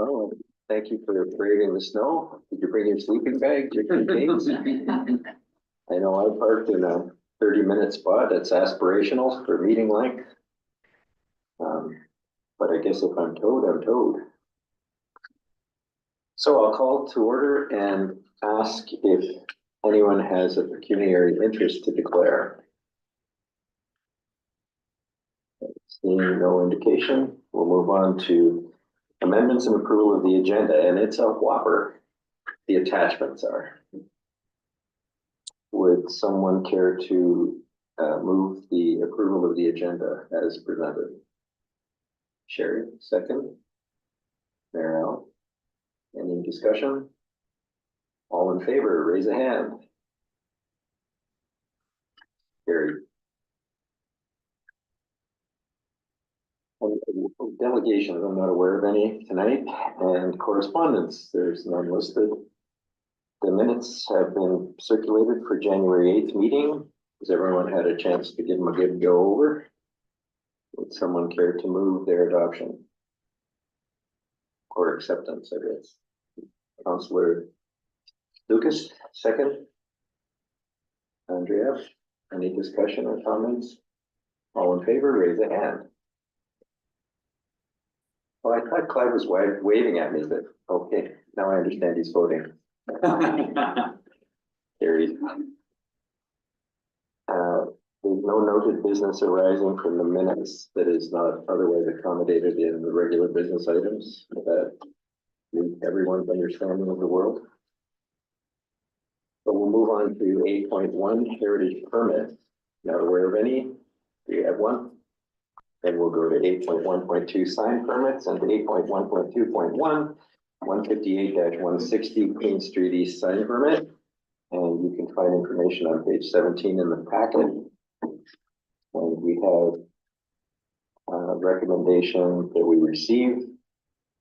Oh, thank you for braving the snow. Did you bring your sleeping bag, your canes? I know I parked in a 30-minute spot that's aspirational for meeting length. But I guess if I'm towed, I'm towed. So I'll call to order and ask if anyone has a pecuniary interest to declare. Seeing no indication, we'll move on to amendments and approval of the agenda, and it's a whopper. The attachments are. Would someone care to move the approval of the agenda as presented? Sherry, second. Marielle, any discussion? All in favor, raise a hand. Carried. Delegations, I'm not aware of any tonight, and correspondence, there's none listed. The minutes have been circulated for January 8th meeting. Has everyone had a chance to give them a good go over? Would someone care to move their adoption? Or acceptance, I guess. Councillor Lucas, second. Andrea, any discussion or comments? All in favor, raise a hand. Well, I thought Clyde was waving at me, but okay, now I understand he's voting. Carried. There's no noted business arising from the minutes that is not otherwise accommodated in the regular business items that meet everyone's understanding of the world. So we'll move on to 8.1 heritage permit. Not aware of any. Do you have one? Then we'll go to 8.1.2 sign permits and 8.1.2.1 158-160 Queen Street East sign permit. And you can find information on page 17 in the packet. And we have a recommendation that we receive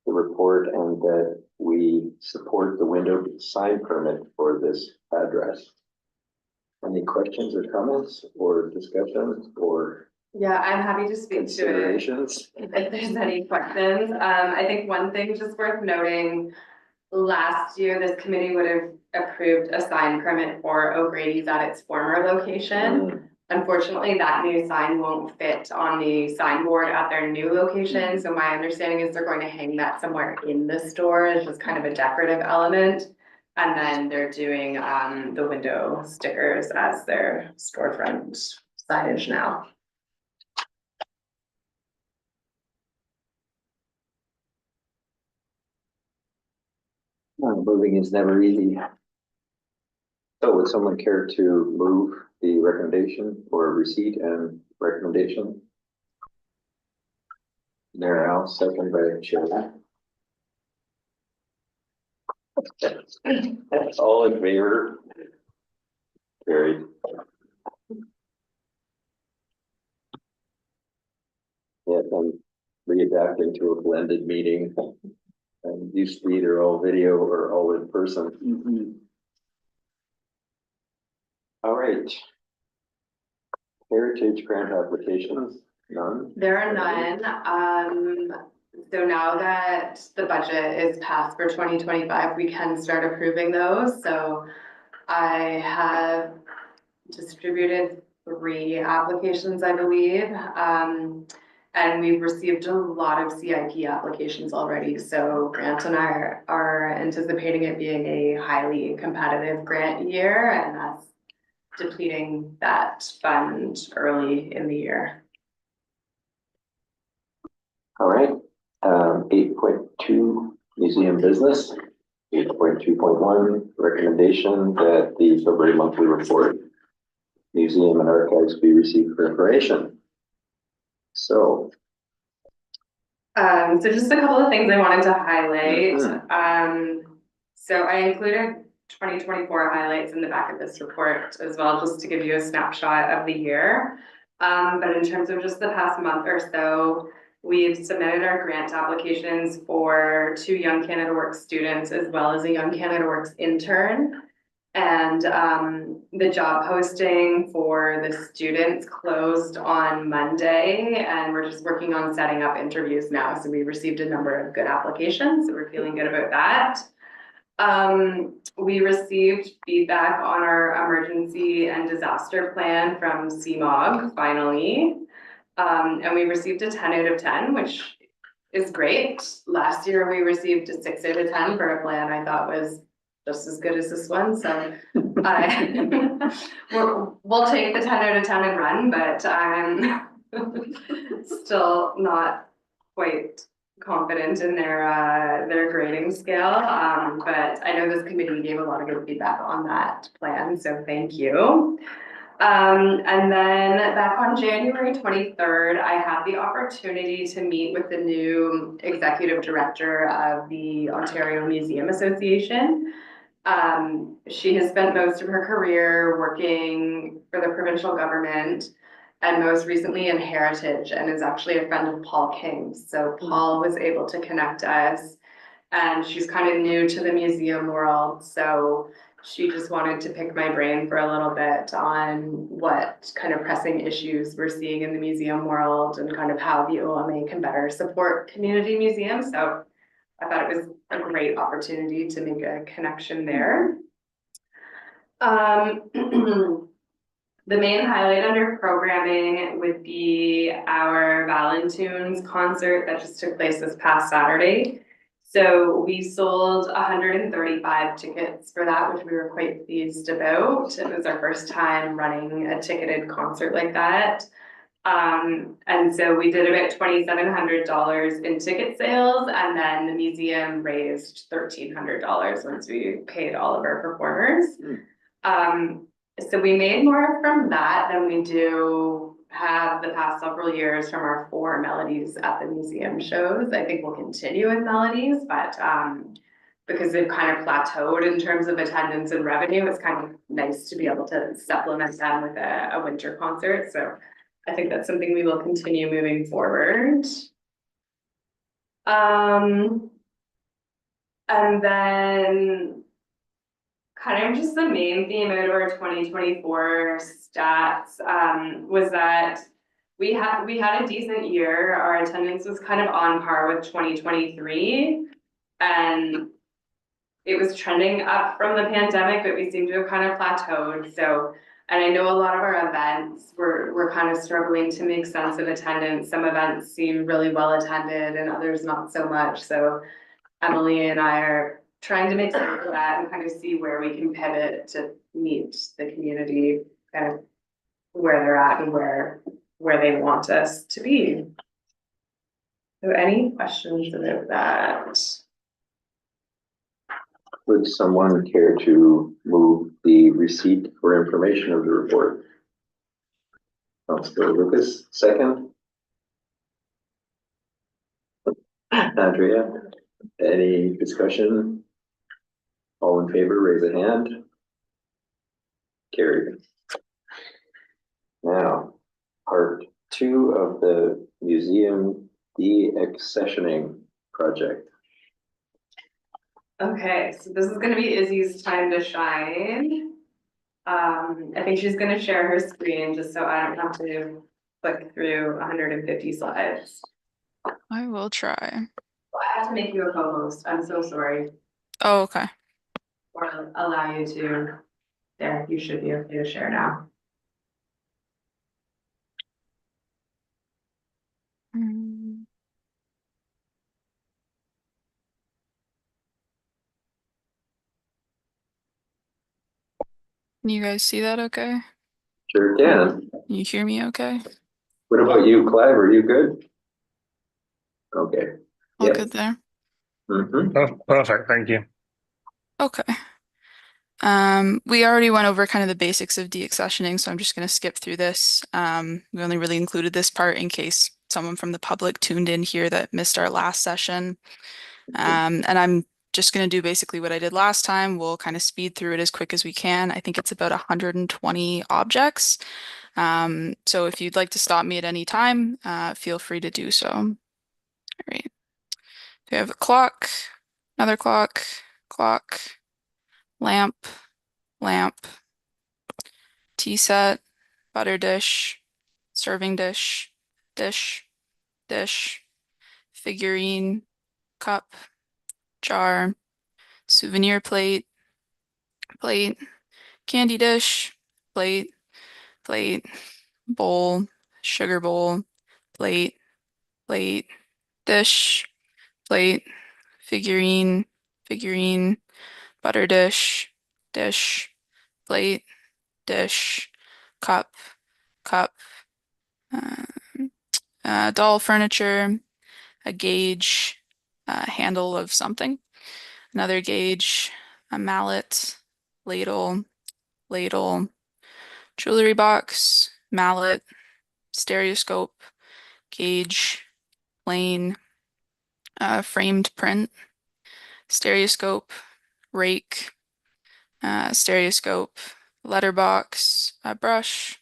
the report and that we support the window sign permit for this address. Any questions or comments or discussions or Yeah, I'm happy to speak to it considerations? if there's any questions. I think one thing just worth noting, last year, this committee would have approved a sign permit for O'Grady's at its former location. Unfortunately, that new sign won't fit on the signboard at their new location. So my understanding is they're going to hang that somewhere in the store as just kind of a decorative element. And then they're doing the window stickers as their storefront signage now. Moving is never easy. So would someone care to move the recommendation or receipt and recommendation? Marielle, second by Chair. All in favor? Carried. Yes, I'm readapting to a blended meeting. And used to be either all video or all in person. All right. Heritage grant applications, none? There are none. So now that the budget is passed for 2025, we can start approving those. So I have distributed 3 applications, I believe. And we've received a lot of CIP applications already. So Grant and I are anticipating it being a highly competitive grant year, and that's depleting that fund early in the year. All right. 8.2 museum business. 8.2.1 recommendation that the February monthly report museum and archives be received for information. So just a couple of things I wanted to highlight. So I included 2024 highlights in the back of this report as well, just to give you a snapshot of the year. But in terms of just the past month or so, we've submitted our grant applications for 2 Young Canada Works students as well as a Young Canada Works intern. And the job posting for the students closed on Monday, and we're just working on setting up interviews now. So we received a number of good applications, so we're feeling good about that. We received feedback on our emergency and disaster plan from CMOG finally. And we received a 10 out of 10, which is great. Last year, we received a 6 out of 10 for a plan I thought was just as good as this one, so I, we'll take the 10 out of 10 and run, but I'm still not quite confident in their grading scale. But I know this committee gave a lot of good feedback on that plan, so thank you. And then back on January 23rd, I had the opportunity to meet with the new executive director of the Ontario Museum Association. She has spent most of her career working for the provincial government and most recently in Heritage, and is actually a friend of Paul King's. So Paul was able to connect us, and she's kind of new to the museum world. So she just wanted to pick my brain for a little bit on what kind of pressing issues we're seeing in the museum world and kind of how the OMA can better support community museums. So I thought it was a great opportunity to make a connection there. The main highlight under programming would be our Valentunes concert that just took place this past Saturday. So we sold 135 tickets for that, which we were quite pleased about. It was our first time running a ticketed concert like that. And so we did about $2,700 in ticket sales, and then the museum raised $1,300 once we paid all of our performers. So we made more from that than we do have the past several years from our 4 Melodies at the museum shows. I think we'll continue with Melodies, but because they've kind of plateaued in terms of attendance and revenue, it's kind of nice to be able to supplement them with a winter concert. So I think that's something we will continue moving forward. And then kind of just the main theme out of our 2024 stats was that we had a decent year. Our attendance was kind of on par with 2023, and it was trending up from the pandemic, but we seem to have kind of plateaued. So, and I know a lot of our events we're kind of struggling to make sense of attendance. Some events seem really well attended and others not so much. So Emily and I are trying to make sense of that and kind of see where we can pivot to meet the community kind of where they're at and where they want us to be. So any questions about that? Would someone care to move the receipt for information of the report? Councilor Lucas, second. Andrea, any discussion? All in favor, raise a hand. Carried. Now, part 2 of the museum de-accessioning project. Okay, so this is gonna be Izzy's time to shine. I think she's gonna share her screen just so I don't have to click through 150 slides. I will try. I have to make you a co-host. I'm so sorry. Oh, okay. Or allow you to. There, you should be okay to share now. Mm. Can you guys see that okay? Sure can. Can you hear me okay? What about you, Clive? Are you good? Okay. All Yep. good there? Mm-hmm. Oh, perfect, thank you. Okay. We already went over kind of the basics of deaccessioning, so I'm just going to skip through this. We only really included this part in case someone from the public tuned in here that missed our last session. And I'm just going to do basically what I did last time. We'll kind of speed through it as quick as we can. I think it's about 120 objects. So if you'd like to stop me at any time, feel free to do so. All right. We have a clock, another clock, lamp, lamp, tea set, butter dish, serving dish, dish, figurine, cup, jar, souvenir plate, candy dish, plate, bowl, sugar bowl, plate, dish, plate, figurine, butter dish, plate, dish, cup, uh, doll furniture, a gauge, handle of something, another gauge, a mallet, ladle, jewelry box, mallet, stereoscope, gauge, plane, framed print, stereoscope, rake, stereoscope, letterbox, a brush,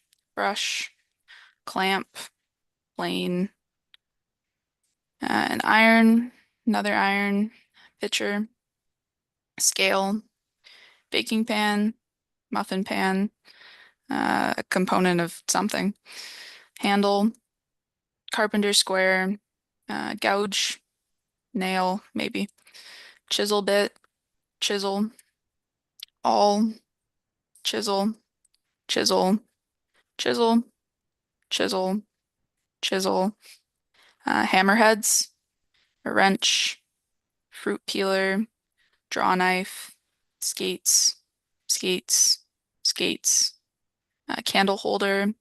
clamp, plane, an iron, another iron, pitcher, scale, baking pan, muffin pan, a component of something, handle, carpenter square, gouge, nail, maybe, chisel bit, chisel, awl, chisel, chisel, chisel, chisel, chisel, hammerheads, a wrench, fruit peeler, draw knife, skates, a candle holder,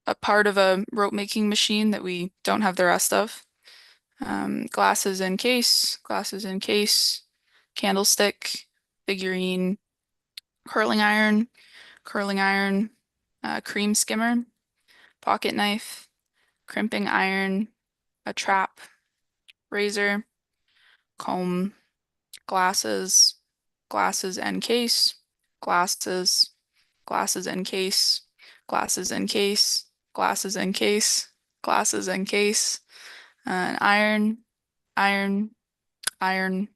a part of a rope making machine that we don't have the rest of, glasses in case, candlestick, figurine, curling iron, cream skimmer, pocket knife, crimping iron, a trap, razor, comb, glasses and case, glasses and case, glasses and case, an iron,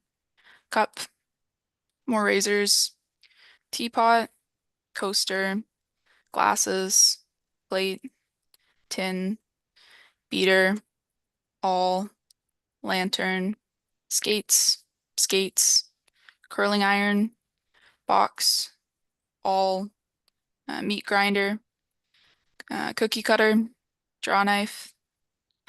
cup, more razors, teapot, coaster, glasses, plate, tin, beater, awl, lantern, skates, curling iron, box, awl, meat grinder, cookie cutter, draw knife,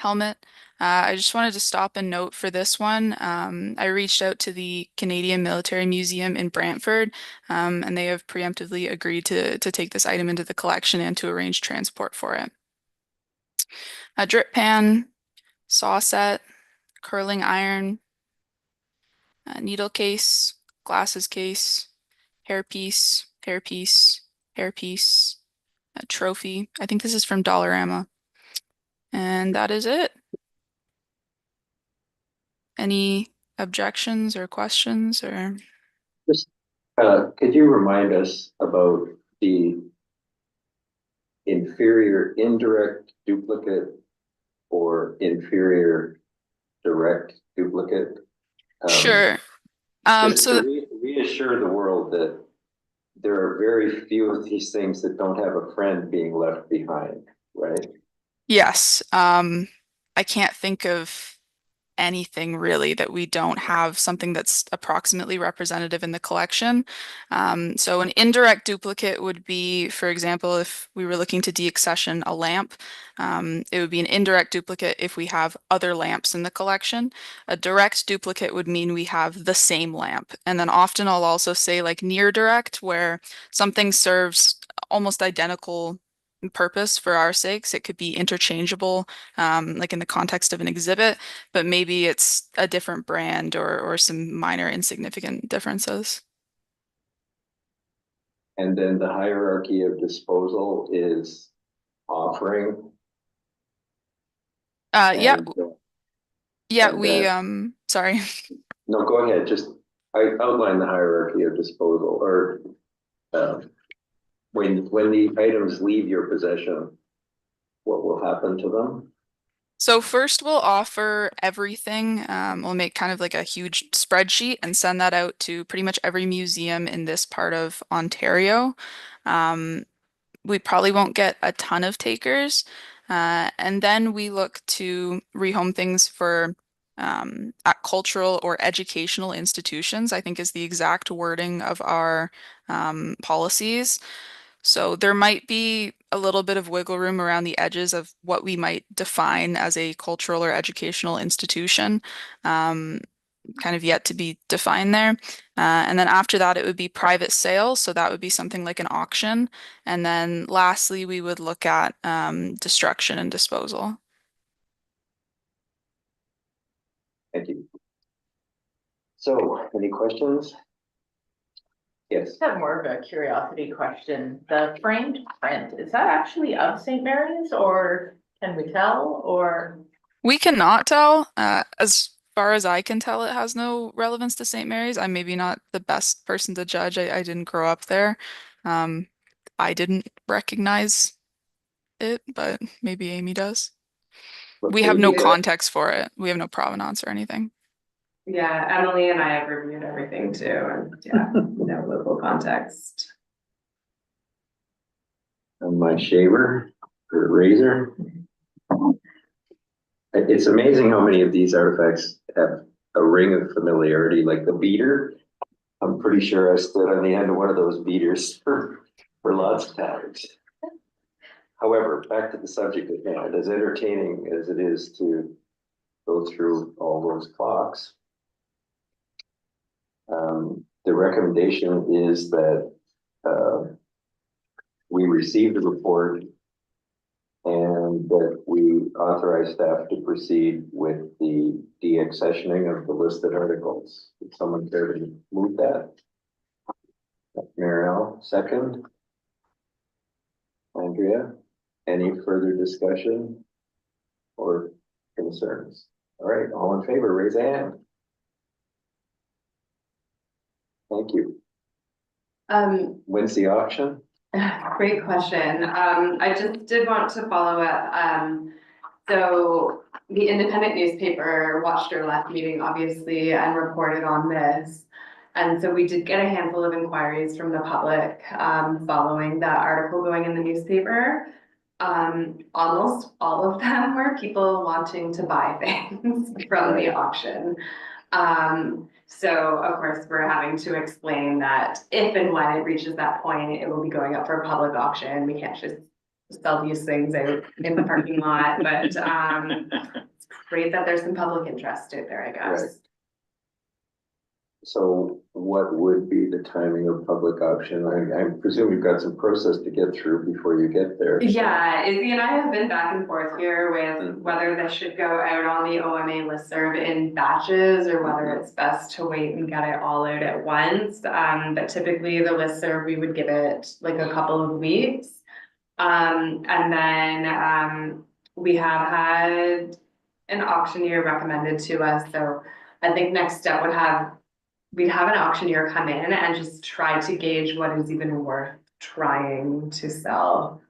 helmet. I just wanted to stop and note for this one. I reached out to the Canadian Military Museum in Brantford, and they have preemptively agreed to take this item into the collection and to arrange transport for it. A drip pan, saw set, curling iron, needle case, glasses case, hairpiece, a trophy. I think this is from Dollarama. And that is it. Any objections or questions or? Just, could you remind us about the inferior indirect duplicate or inferior direct duplicate? Sure. Just So to reassure the world that there are very few of these things that don't have a friend being left behind, right? yes, I can't think of anything really that we don't have something that's approximately representative in the collection. So an indirect duplicate would be, for example, if we were looking to deaccession a lamp, it would be an indirect duplicate if we have other lamps in the collection. A direct duplicate would mean we have the same lamp. And then often I'll also say like near direct, where something serves almost identical purpose for our sakes. It could be interchangeable, like in the context of an exhibit, but maybe it's a different brand or some minor insignificant differences. And then the hierarchy of disposal is offering Yeah, and, and we, that, sorry. no, go ahead, just, I outline the hierarchy of disposal or, when the items leave your possession, what will happen to them? So first we'll offer everything. We'll make kind of like a huge spreadsheet and send that out to pretty much every museum in this part of Ontario. Um, we probably won't get a ton of takers. And then we look to rehome things for at cultural or educational institutions, I think is the exact wording of our policies. So there might be a little bit of wiggle room around the edges of what we might define as a cultural or educational institution. Um, Kind of yet to be defined there. And then after that, it would be private sale. So that would be something like an auction. And then lastly, we would look at destruction and disposal. Thank you. So, any questions? Yes. Just have more of a curiosity question. The framed print, is that actually of St. Mary's or can we tell or? We cannot tell. As far as I can tell, it has no relevance to St. Mary's. I'm maybe not the best person to judge. I didn't grow up there. Um, I didn't recognize it, but maybe Amy does. We have no context for it. We have no provenance or anything. Yeah, Emily and I have reviewed everything too, and yeah, no local context. And my shaver or razor. It's amazing how many of these artifacts have a ring of familiarity, like the beater. I'm pretty sure I stood on the end of one of those beaters for lots of times. However, back to the subject at hand, as entertaining as it is to go through all those clocks, the recommendation is that we receive the report and that we authorize staff to proceed with the deaccessioning of the listed articles. Would someone care to move that? Marielle, second. Andrea, any further discussion or concerns? All right, all in favor, raise a hand. Thank you. When's the auction? Great question. I just did want to follow up. So the independent newspaper watched our last meeting, obviously, and reported on this. And so we did get a handful of inquiries from the public, following that article going in the newspaper. Almost all of them were people wanting to buy things from the auction. So of course, we're having to explain that if and when it reaches that point, it will be going up for a public auction. We can't just sell these things out in the parking lot, but it's great that there's some public interest out there, I guess. Right. So what would be the timing of public auction? I presume you've got some process to get through before you get there. Yeah, Izzy and I have been back and forth here with whether this should go out on the OMA listserv in batches or whether it's best to wait and get it all out at once. But typically the listserv, we would give it like a couple of weeks. And then we have had an auctioneer recommended to us. So I think next step we'd have an auctioneer come in and just try to gauge what is even worth trying to sell.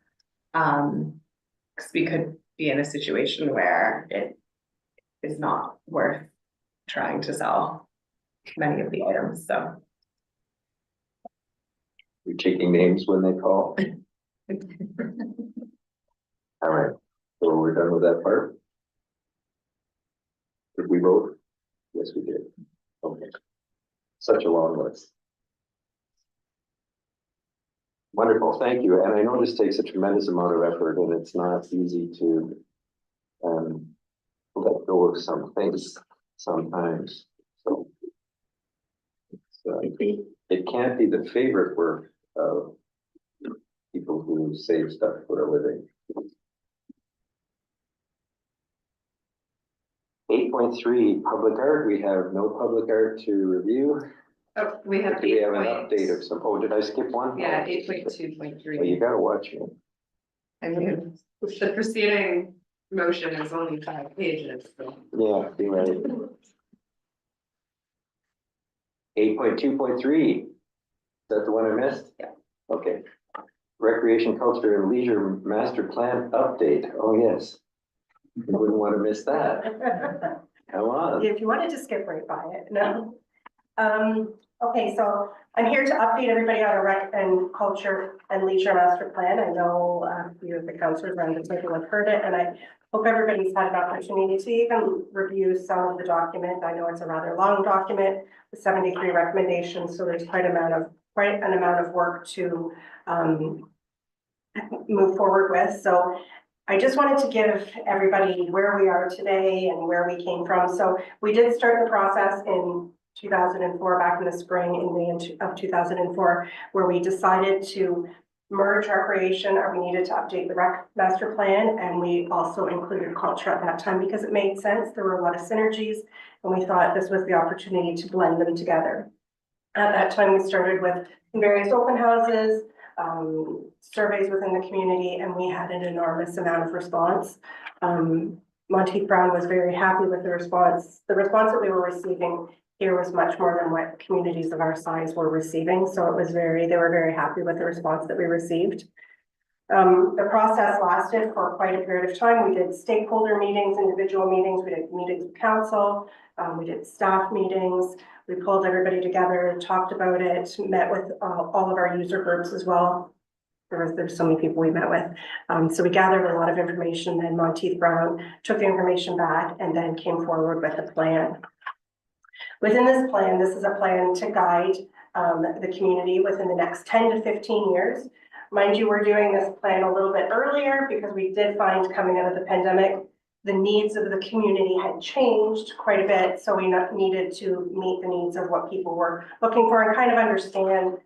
Because we could be in a situation where it is not worth trying to sell many of the items, so. You're taking names when they call. All right, so we're done with that part. Did we vote? Yes, we did. Okay. Such a long list. Wonderful, thank you. And I know this takes a tremendous amount of effort and it's not easy to let go of some things sometimes. So it can't be the favorite work of people who save stuff for a living. 8.3, public art. We have no public art to review. Oh, we have Do we have an update of some, oh, did I skip one? Yeah, Oh, 8.2.3. Oh, you gotta watch me. I mean, the preceding motion is only 5 pages, so. Yeah, you're right. 8.2.3. Is that the one I missed? Yeah. Okay. Recreation, culture, and leisure master plan update. Oh, yes. You wouldn't want to miss that. Come on. If you wanted to skip right by it, no. Okay, so I'm here to update everybody on a rec and culture and leisure master plan. I know a few of the councillors around the table have heard it, and I hope everybody's had an opportunity to even review some of the document. I know it's a rather long document with 73 recommendations, so there's quite an amount of work to move forward with. So I just wanted to give everybody where we are today and where we came from. So we did start the process in 2004, back in the spring in May of 2004, where we decided to merge recreation, or we needed to update the rec master plan, and we also included culture at that time because it made sense. There were a lot of synergies, and we thought this was the opportunity to blend them together. At that time, we started with various open houses, surveys within the community, and we had an enormous amount of response. Monteith Brown was very happy with the response. The response that we were receiving here was much more than what communities of our size were receiving. So it was they were very happy with the response that we received. The process lasted for quite a period of time. We did stakeholder meetings, individual meetings, we did meetings with council, we did staff meetings, we pulled everybody together, talked about it, met with all of our user groups as well. There's so many people we met with. So we gathered a lot of information, and Monteith Brown took the information back and then came forward with a plan. Within this plan, this is a plan to guide the community within the next 10 to 15 years. Mind you, we're doing this plan a little bit earlier because we did find coming out of the pandemic, the needs of the community had changed quite a bit. So we needed to meet the needs of what people were looking for and kind of understand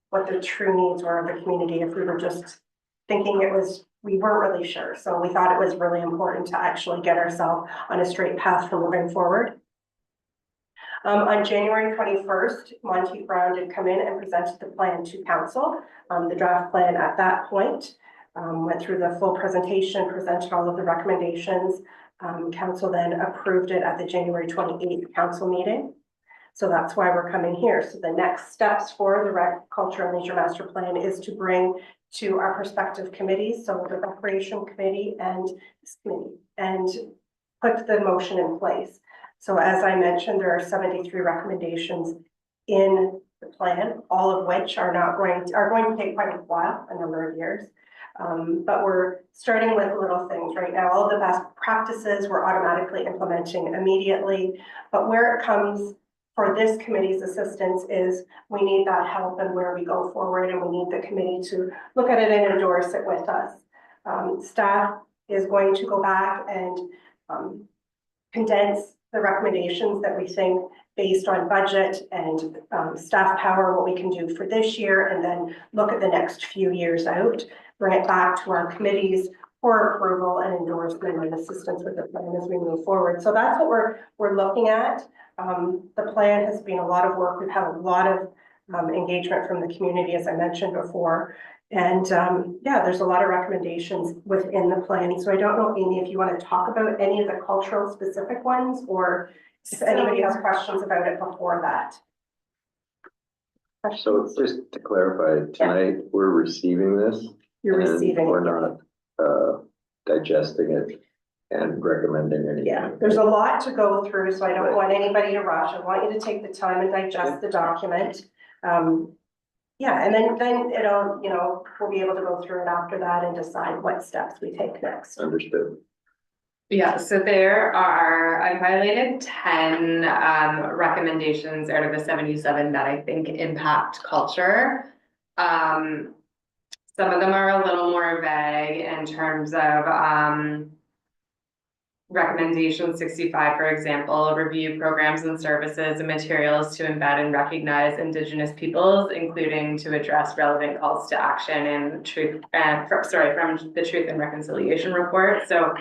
what the true needs were of the community. If we were just thinking we weren't really sure. So we thought it was really important to actually get ourselves on a straight path for moving forward. On January 21st, Monteith Brown did come in and presented the plan to council. The draft plan at that point went through the full presentation, presented all of the recommendations. Council then approved it at the January 28th council meeting. So that's why we're coming here. So the next steps for the Culture and Leisure Master Plan is to bring to our prospective committees, so the Recreation Committee and this committee, and put the motion in place. So as I mentioned, there are 73 recommendations in the plan, all of which are going to take quite a while, a number of years. But we're starting with little things right now. All of the best practices we're automatically implementing immediately. But where it comes for this committee's assistance is we need that help and where we go forward, and we need the committee to look at it and endorse it with us. Staff is going to go back and condense the recommendations that we think based on budget and staff power, what we can do for this year, and then look at the next few years out, bring it back to our committees for approval and endorsement and assistance with the plan as we move forward. So that's what we're looking at. The plan has been a lot of work. We've had a lot of engagement from the community, as I mentioned before. And yeah, there's a lot of recommendations within the plan. So I don't know, Amy, if you want to talk about any of the cultural specific ones, or if anybody has questions about it before that. So just to clarify, tonight we're receiving this. You're and receiving. We're not digesting it and recommending anything. Yeah, there's a lot to go through, so I don't want anybody to rush. I want you to take the time and digest the document. Yeah, and then it'll, we'll be able to go through it after that and decide what steps we take next. Understood. Yeah, so I've highlighted 10 recommendations out of the 77 that I think impact culture. Some of them are a little more vague in terms of recommendation 65, for example, review programs and services and materials to embed and recognize Indigenous peoples, including to address relevant calls to action and from the Truth and Reconciliation report. So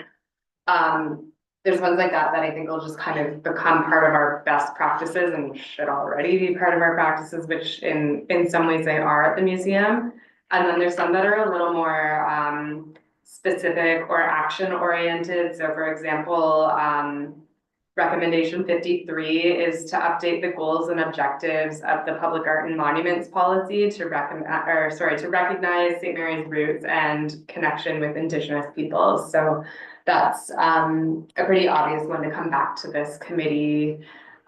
there's ones like that I think will just kind of become part of our best practices and should already be part of our practices, which in some ways they are at the museum. And then there's some that are a little more specific or action oriented. So for example, recommendation 53 is to update the goals and objectives of the public art and monuments policy to recognize St. Mary's roots and connection with Indigenous peoples. So that's a pretty obvious one to come back to this committee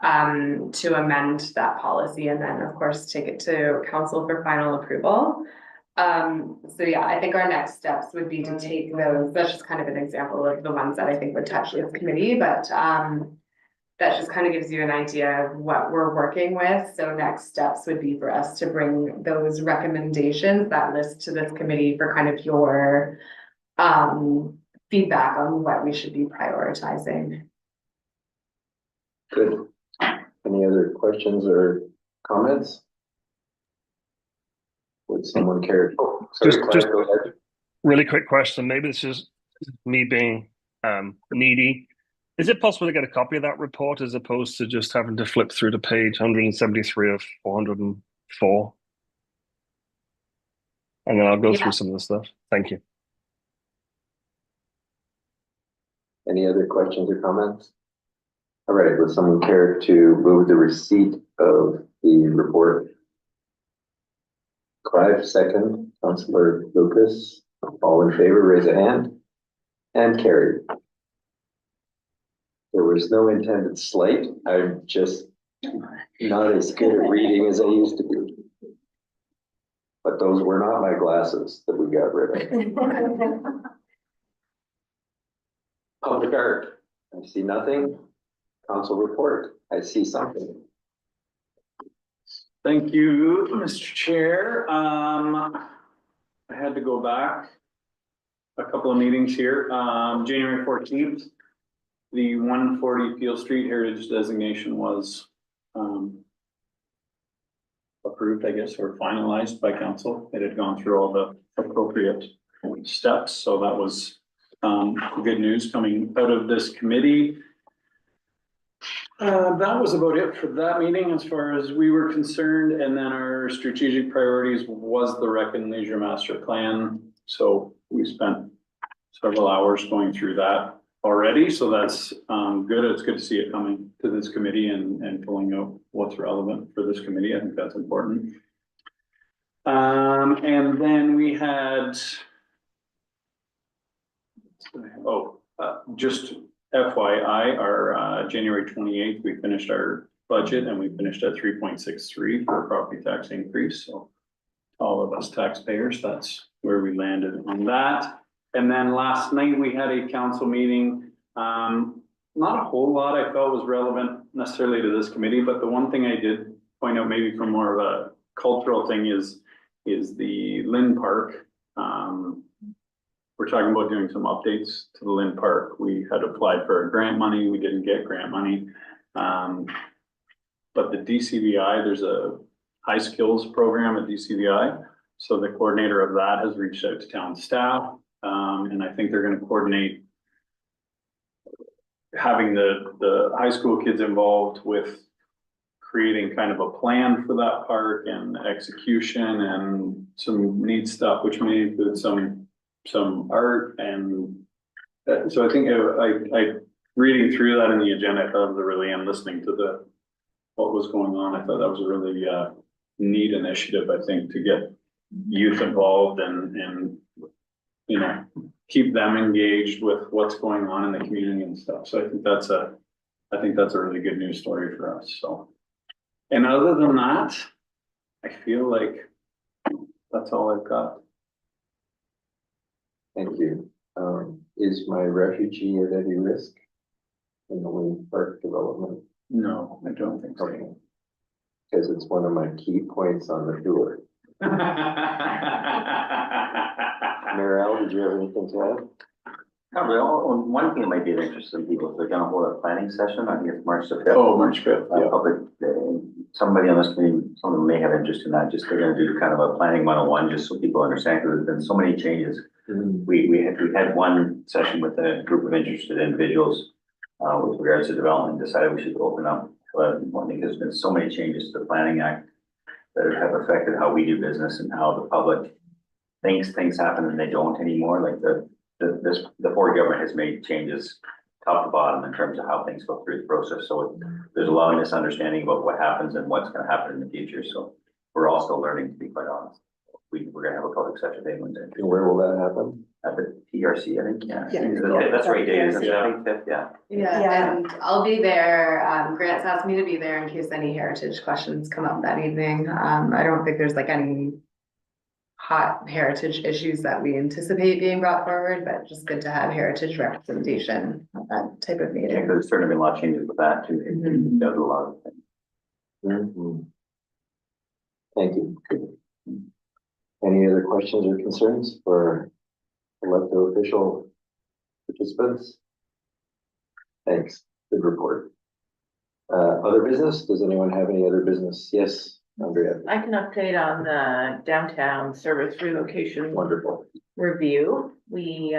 to amend that policy, and then of course take it to council for final approval. So yeah, I think our next steps would be to take those, that's just kind of an example of the ones that I think would touch this committee, but that just kind of gives you an idea of what we're working with. So next steps would be for us to bring those recommendations, that list, to this committee for kind of your feedback on what we should be prioritizing. Good. Any other questions or comments? Would someone care? Oh, sorry, Just- Clive, go ahead. Really quick question. Maybe this is me being needy. Is it possible to get a copy of that report as opposed to just having to flip through to page 173 of 404? And then I'll go through some of the stuff. Thank you. Any other questions or comments? All right, would someone care to move the receipt of the report? Clive, second. Councillor Lucas, all in favor, raise a hand. And carried. There was no intended slight. I'm just not as good at reading as I used to be. But those were not my glasses that we got rid of. Public art, I see nothing. Council report, I see something. Thank you, Mr. Chair. I had to go back a couple of meetings here. January 14th, the 140 Peel Street Heritage designation was approved, I guess, or finalized by council. It had gone through all the appropriate steps, so that was good news coming out of this committee. That was about it for that meeting as far as we were concerned, and then our strategic priorities was the Rec and Leisure Master Plan. So we spent several hours going through that already, so that's good. It's good to see it coming to this committee and pulling out what's relevant for this committee. I think that's important. And then we had just FYI, our January 28th, we finished our budget and we finished at 3.63 for a property tax increase. So all of us taxpayers, that's where we landed on that. And then last night we had a council meeting. Not a whole lot I felt was relevant necessarily to this committee, but the one thing I did point out maybe from more of a cultural thing is the Lynn Park. We're talking about doing some updates to the Lynn Park. We had applied for grant money. We didn't get grant money. But the DCVI, there's a high skills program at DCVI. So the coordinator of that has reached out to town staff. And I think they're going to coordinate having the high school kids involved with creating kind of a plan for that park and execution and some neat stuff, which may include some art. And so I think I reading through that in the agenda, I thought it was really, and listening to what was going on, I thought that was a really neat initiative, I think, to get youth involved and you know, keep them engaged with what's going on in the community and stuff. So I think that's a really good news story for us. So, and other than that, I feel like that's all I've got. Thank you. Is my refugee at any risk in the Lynn Park development? No, I don't think so. Okay. Because it's one of my key points on the tour. Marel, did you have anything to add? No, but one thing that might be of interest to people, if they're gonna hold a planning session, I think it's March the 5th. Oh, March 5th, yeah. Public, somebody on this committee, some of them may have interest in that, just they're gonna do kind of a planning 101, just so people understand, because there's been so many changes. We had one session with a group of interested individuals, with regards to development, decided we should open up, I think there's been so many changes to the Planning Act that have affected how we do business and how the public thinks things happen and they don't anymore, like the Ford government has made changes top to bottom in terms of how things go through the process. So there's a lot of misunderstanding about what happens and what's gonna happen in the future. So we're all still learning, to be quite honest. We're gonna have a public session day Wednesday. And where will that happen? At the TRC, I think, yeah. Yeah. That's right, Dave, isn't it? Yeah. I think fifth, yeah. Yeah, Yeah. and I'll be there. Grant's asked me to be there in case any heritage questions come up that evening. I don't think there's like any hot heritage issues that we anticipate being brought forward, but just good to have heritage representation at that type of Yeah, meeting. because there's certainly been a lot of changes with that too. It does a lot of things. Mhm. Thank you. Any other questions or concerns for elected official participants? Thanks, good report. Other business, does anyone have any other business? Yes, Andrea, I can update on the downtown service relocation wonderful. review. We,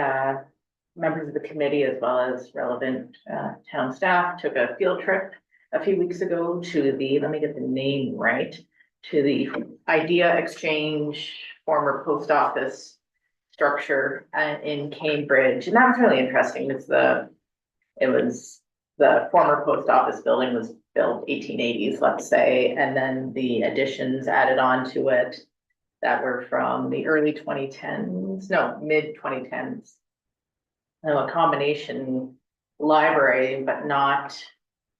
members of the committee as well as relevant, town staff took a field trip a few weeks ago to the, let me get the name right, to the Idea Exchange, former post office structure in Cambridge. And that was really interesting. It was the former post office building was built 1880s, let's say, and then the additions added on to it that were from the early 2010s, no, mid 2010s. A combination library, but not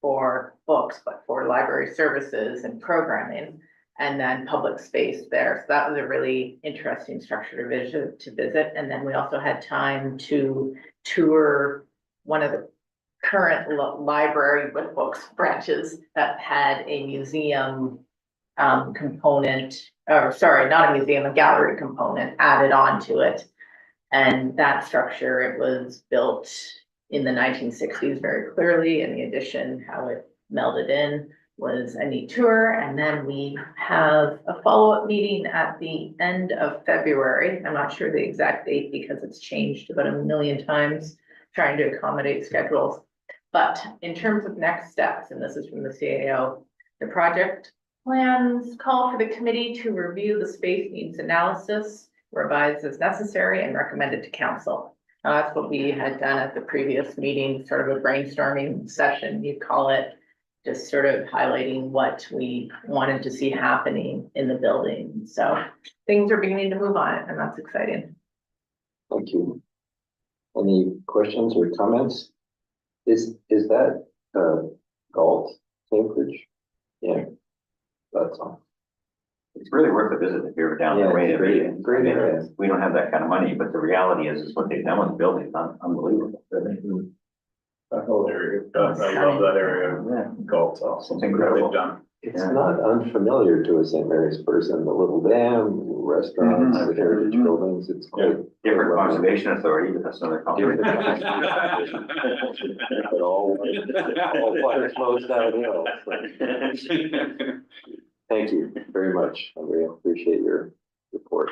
for books, but for library services and programming, and then public space there. So that was a really interesting structure to visit. And then we also had time to tour one of the current library with books branches that had a museum component, or sorry, not a museum, a gallery component added on to it. And that structure, it was built in the 1960s very clearly, and the addition, how it melded in, was a neat tour. And then we have a follow-up meeting at the end of February. I'm not sure the exact date because it's changed about a million times, trying to accommodate schedules. But in terms of next steps, and this is from the CAO, the project plans call for the committee to review the space needs analysis, revise as necessary, and recommend it to council. That's what we had done at the previous meeting, sort of a brainstorming session, you'd call it, just sort of highlighting what we wanted to see happening in the building. So things are beginning to move on it, and that's exciting. Thank you. Any questions or comments? Is that Galt, Cambridge? Yeah, that's all. It's really worth a visit if you're ever down Yeah, the way. it's great, great area. We don't have that kind of money, but the reality is what they've done with the building is unbelievable. Mhm. That whole area, I love that area. Yeah. Golf's awesome. It's incredible. They've done. It's Yeah. not unfamiliar to a St. Mary's person, the little dam, restaurants, Mhm. the heritage Mhm. buildings, it's quite. Different conservation authority, but that's another conversation. But all fire flows downhill. Thank you very much, Andrea. Appreciate your report.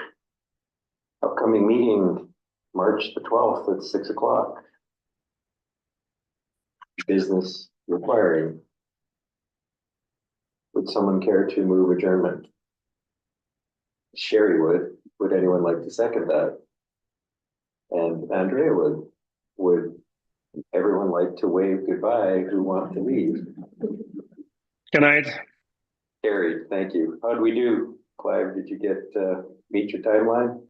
Upcoming meeting, March the 12th at 6 o'clock. Business requiring. Would someone care to move adjournment? Sherry would. Would anyone like to second that? And Andrea would. Would everyone like to wave goodbye who want to leave? Good night. Carried, thank you. How'd we do? Clive, did you meet your timeline?